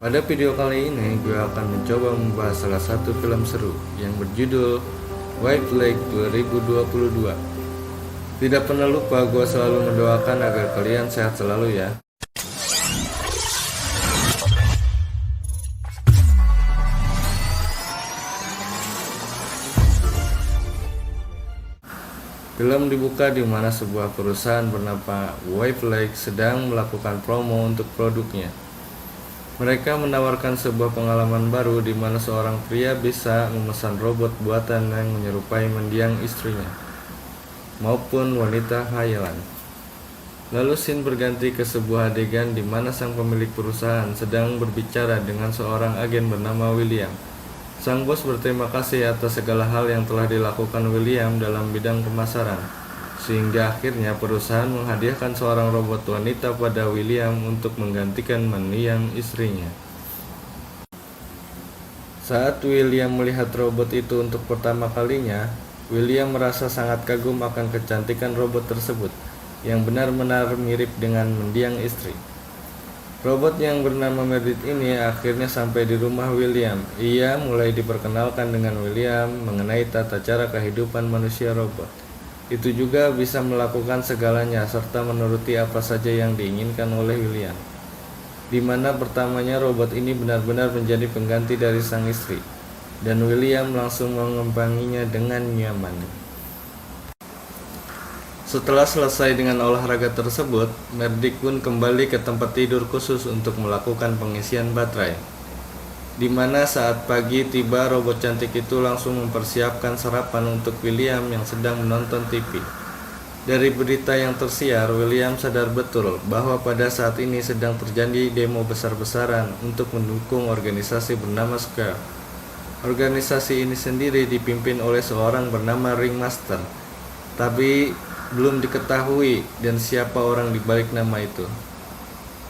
Pada video kali ini, gue akan mencoba membahas salah satu film seru yang berjudul White Lake 2022. Tidak pernah lupa, gue selalu mendoakan agar kalian sehat selalu ya. Film dibuka di mana sebuah perusahaan bernama White Lake sedang melakukan promo untuk produknya. Mereka menawarkan sebuah pengalaman baru di mana seorang pria bisa memesan robot buatan yang menyerupai mendiang istrinya maupun wanita khayalan. Lalu scene berganti ke sebuah adegan di mana sang pemilik perusahaan sedang berbicara dengan seorang agen bernama William. Sang bos berterima kasih atas segala hal yang telah dilakukan William dalam bidang pemasaran, sehingga akhirnya perusahaan menghadiahkan seorang robot wanita pada William untuk menggantikan mendiang istrinya. Saat William melihat robot itu untuk pertama kalinya, William merasa sangat kagum akan kecantikan robot tersebut yang benar-benar mirip dengan mendiang istri. Robot yang bernama Meredith ini akhirnya sampai di rumah William. Ia mulai diperkenalkan dengan William mengenai tata cara kehidupan manusia robot. Itu juga bisa melakukan segalanya serta menuruti apa saja yang diinginkan oleh William. Di mana pertamanya robot ini benar-benar menjadi pengganti dari sang istri, dan William langsung mengembanginya dengan nyaman. Setelah selesai dengan olahraga tersebut, Meredith pun kembali ke tempat tidur khusus untuk melakukan pengisian baterai. Di mana saat pagi tiba, robot cantik itu langsung mempersiapkan sarapan untuk William yang sedang menonton TV. Dari berita yang tersiar, William sadar betul bahwa pada saat ini sedang terjadi demo besar-besaran untuk mendukung organisasi bernama Square. Organisasi ini sendiri dipimpin oleh seorang bernama Ringmaster, tapi belum diketahui dan siapa orang di balik nama itu.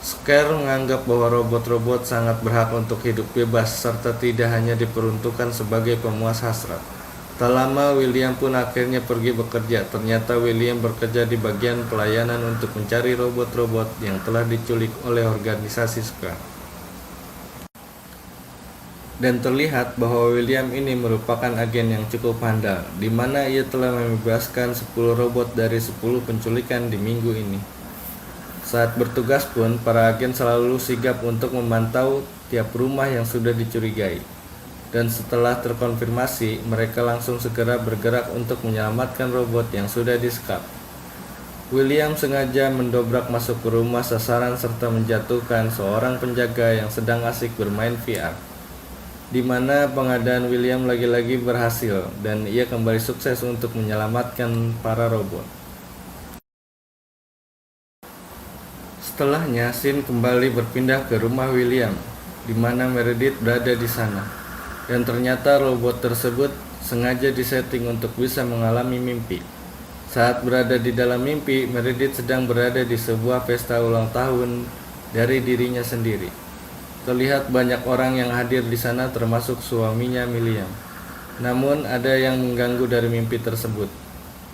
Square menganggap bahwa robot-robot sangat berhak untuk hidup bebas serta tidak hanya diperuntukkan sebagai pemuas hasrat. Tak lama William pun akhirnya pergi bekerja. Ternyata William bekerja di bagian pelayanan untuk mencari robot-robot yang telah diculik oleh organisasi Square. Dan terlihat bahwa William ini merupakan agen yang cukup handal, di mana ia telah membebaskan 10 robot dari 10 penculikan di minggu ini. Saat bertugas pun, para agen selalu sigap untuk memantau tiap rumah yang sudah dicurigai. Dan setelah terkonfirmasi, mereka langsung segera bergerak untuk menyelamatkan robot yang sudah disekap. William sengaja mendobrak masuk ke rumah sasaran serta menjatuhkan seorang penjaga yang sedang asik bermain VR. Di mana pengadaan William lagi-lagi berhasil dan ia kembali sukses untuk menyelamatkan para robot. Setelahnya, scene kembali berpindah ke rumah William, di mana Meredith berada di sana. Dan ternyata robot tersebut sengaja disetting untuk bisa mengalami mimpi. Saat berada di dalam mimpi, Meredith sedang berada di sebuah pesta ulang tahun dari dirinya sendiri. Terlihat banyak orang yang hadir di sana termasuk suaminya William. Namun ada yang mengganggu dari mimpi tersebut,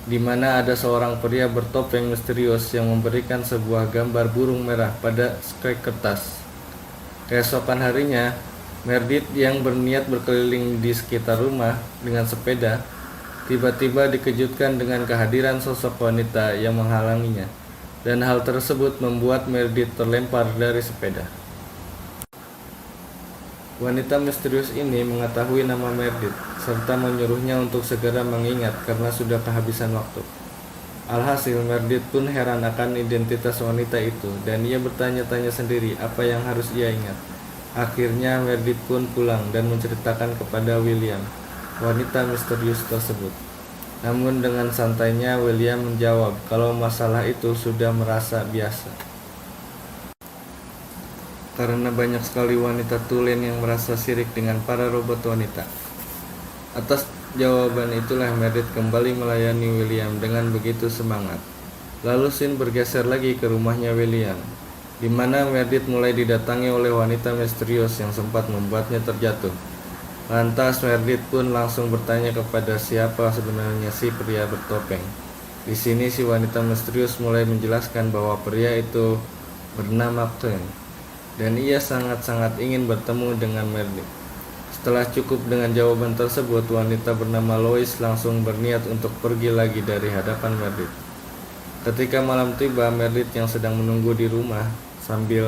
di mana ada seorang pria bertopeng misterius yang memberikan sebuah gambar burung merah pada skrek kertas. Keesokan harinya, Meredith yang berniat berkeliling di sekitar rumah dengan sepeda, tiba-tiba dikejutkan dengan kehadiran sosok wanita yang menghalanginya, dan hal tersebut membuat Meredith terlempar dari sepeda. Wanita misterius ini mengetahui nama Meredith, serta menyuruhnya untuk segera mengingat karena sudah kehabisan waktu. Alhasil, Meredith pun heran akan identitas wanita itu, dan ia bertanya-tanya sendiri apa yang harus ia ingat. Akhirnya, Meredith pun pulang dan menceritakan kepada William wanita misterius tersebut. Namun dengan santainya, William menjawab kalau masalah itu sudah merasa biasa. Karena banyak sekali wanita tulen yang merasa sirik dengan para robot wanita. Atas jawaban itulah Meredith kembali melayani William dengan begitu semangat. Lalu scene bergeser lagi ke rumahnya William, di mana Meredith mulai didatangi oleh wanita misterius yang sempat membuatnya terjatuh. Lantas Meredith pun langsung bertanya kepada siapa sebenarnya si pria bertopeng. Di sini si wanita misterius mulai menjelaskan bahwa pria itu bernama Ken, dan ia sangat-sangat ingin bertemu dengan Meredith. Setelah cukup dengan jawaban tersebut, wanita bernama Lois langsung berniat untuk pergi lagi dari hadapan Meredith. Ketika malam tiba, Meredith yang sedang menunggu di rumah sambil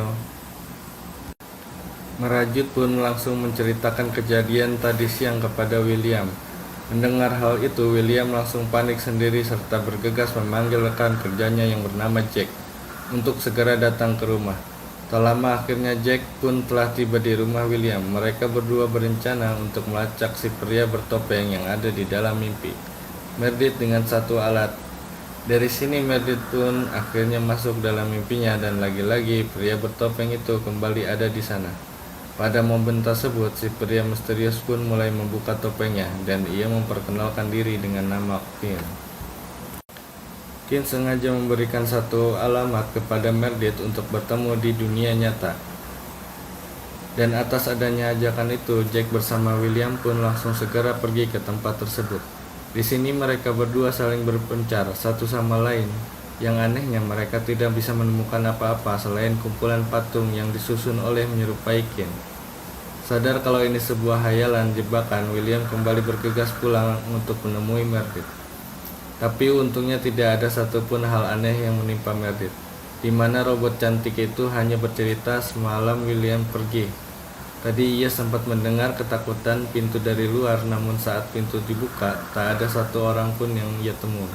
merajut pun langsung menceritakan kejadian tadi siang kepada William. Mendengar hal itu, William langsung panik sendiri serta bergegas memanggil rekan kerjanya yang bernama Jack untuk segera datang ke rumah. Tak lama akhirnya Jack pun telah tiba di rumah William. Mereka berdua berencana untuk melacak si pria bertopeng yang ada di dalam mimpi Meredith dengan satu alat. Dari sini Meredith pun akhirnya masuk dalam mimpinya dan lagi-lagi pria bertopeng itu kembali ada di sana. Pada momen tersebut, si pria misterius pun mulai membuka topengnya dan ia memperkenalkan diri dengan nama Kim. Kim sengaja memberikan satu alamat kepada Meredith untuk bertemu di dunia nyata. Dan atas adanya ajakan itu, Jack bersama William pun langsung segera pergi ke tempat tersebut. Di sini mereka berdua saling berpencar satu sama lain. Yang anehnya mereka tidak bisa menemukan apa-apa selain kumpulan patung yang disusun oleh menyerupai Kim. Sadar kalau ini sebuah hayalan jebakan, William kembali bergegas pulang untuk menemui Meredith. Tapi untungnya tidak ada satupun hal aneh yang menimpa Meredith, di mana robot cantik itu hanya bercerita semalam William pergi. Tadi ia sempat mendengar ketakutan pintu dari luar, namun saat pintu dibuka, tak ada satu orang pun yang ia temui.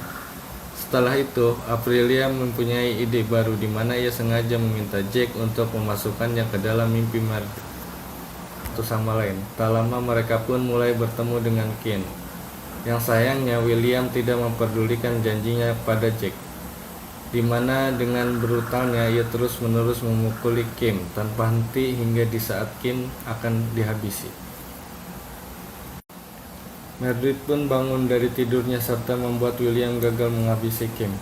Setelah itu, Aprilia mempunyai ide baru di mana ia sengaja meminta Jack untuk memasukkannya ke dalam mimpi Meredith. Satu sama lain, tak lama mereka pun mulai bertemu dengan Kim. Yang sayangnya William tidak memperdulikan janjinya pada Jack, di mana dengan brutalnya ia terus-menerus memukuli Kim tanpa henti hingga di saat Kim akan dihabisi. Meredith pun bangun dari tidurnya serta membuat William gagal menghabisi Kim.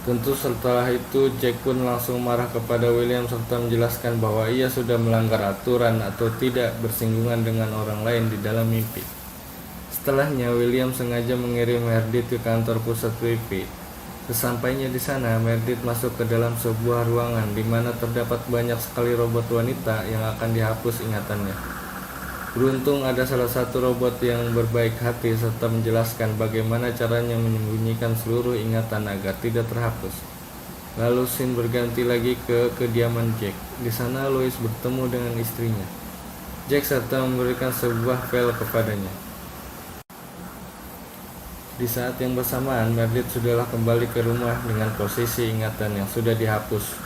Tentu setelah itu Jack pun langsung marah kepada William serta menjelaskan bahwa ia sudah melanggar aturan atau tidak bersinggungan dengan orang lain di dalam mimpi. Setelahnya William sengaja mengirim Meredith ke kantor pusat WP. Sesampainya di sana, Meredith masuk ke dalam sebuah ruangan di mana terdapat banyak sekali robot wanita yang akan dihapus ingatannya. Beruntung ada salah satu robot yang berbaik hati serta menjelaskan bagaimana caranya menyembunyikan seluruh ingatan agar tidak terhapus. Lalu scene berganti lagi ke kediaman Jack. Di sana Lois bertemu dengan istrinya, Jack, serta memberikan sebuah file kepadanya. Di saat yang bersamaan, Meredith sudahlah kembali ke rumah dengan posisi ingatan yang sudah dihapus.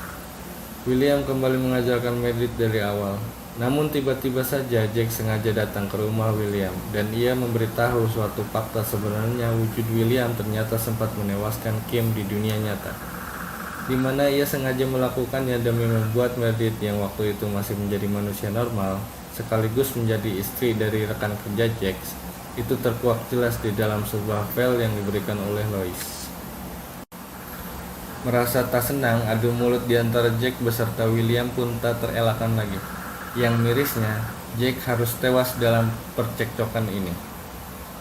William kembali mengajarkan Meredith dari awal. Namun tiba-tiba saja Jack sengaja datang ke rumah William dan ia memberitahu suatu fakta sebenarnya wujud William ternyata sempat menewaskan Kim di dunia nyata, di mana ia sengaja melakukannya demi membuat Meredith yang waktu itu masih menjadi manusia normal sekaligus menjadi istri dari rekan kerja Jack itu terkuak jelas di dalam sebuah file yang diberikan oleh Lois. Merasa tak senang, adu mulut di antara Jack beserta William pun tak terelakkan lagi. Yang mirisnya, Jack harus tewas dalam percekcokan ini.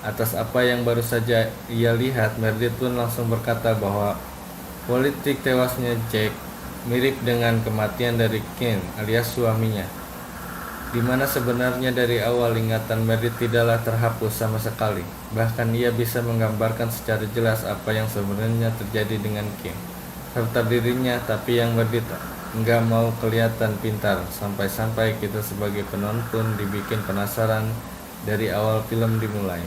Atas apa yang baru saja ia lihat, Meredith pun langsung berkata bahwa politik tewasnya Jack mirip dengan kematian dari Kim alias suaminya, di mana sebenarnya dari awal ingatan Meredith tidaklah terhapus sama sekali. Bahkan ia bisa menggambarkan secara jelas apa yang sebenarnya terjadi dengan Kim serta dirinya, tapi yang Meredith nggak mau kelihatan pintar, sampai-sampai kita sebagai penonton dibikin penasaran dari awal film dimulai.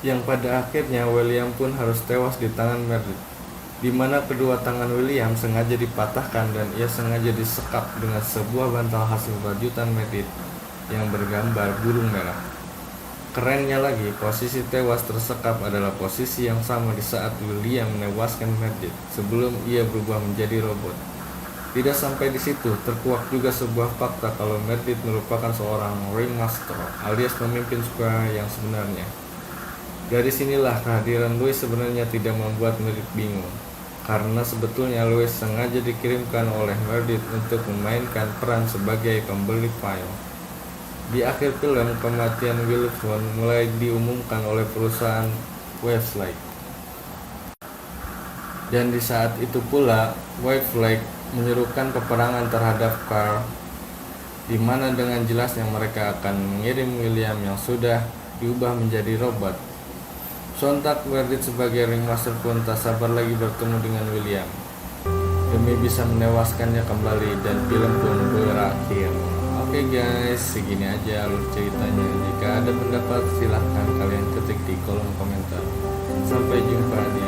Yang pada akhirnya William pun harus tewas di tangan Meredith, di mana kedua tangan William sengaja dipatahkan dan ia sengaja disekap dengan sebuah bantal hasil rajutan Meredith yang bergambar burung merah. Kerennya lagi, posisi tewas tersekap adalah posisi yang sama di saat William menewaskan Meredith sebelum ia berubah menjadi robot. Tidak sampai di situ, terkuak juga sebuah fakta kalau Meredith merupakan seorang ringmaster alias pemimpin square yang sebenarnya. Dari sinilah kehadiran Lois sebenarnya tidak membuat Meredith bingung, karena sebetulnya Lois sengaja dikirimkan oleh Meredith untuk memainkan peran sebagai pembeli file. Di akhir film, kematian Wilson mulai diumumkan oleh perusahaan Wavefly. Dan di saat itu pula, Wavefly menyerukan peperangan terhadap Carl, di mana dengan jelasnya mereka akan mengirim William yang sudah diubah menjadi robot. Sontak Meredith sebagai ringmaster pun tak sabar lagi bertemu dengan William demi bisa menewaskannya kembali, dan film pun berakhir. Oke guys, segini aja alur ceritanya. Jika ada pendapat silahkan kalian ketik di kolom komentar. Sampai jumpa di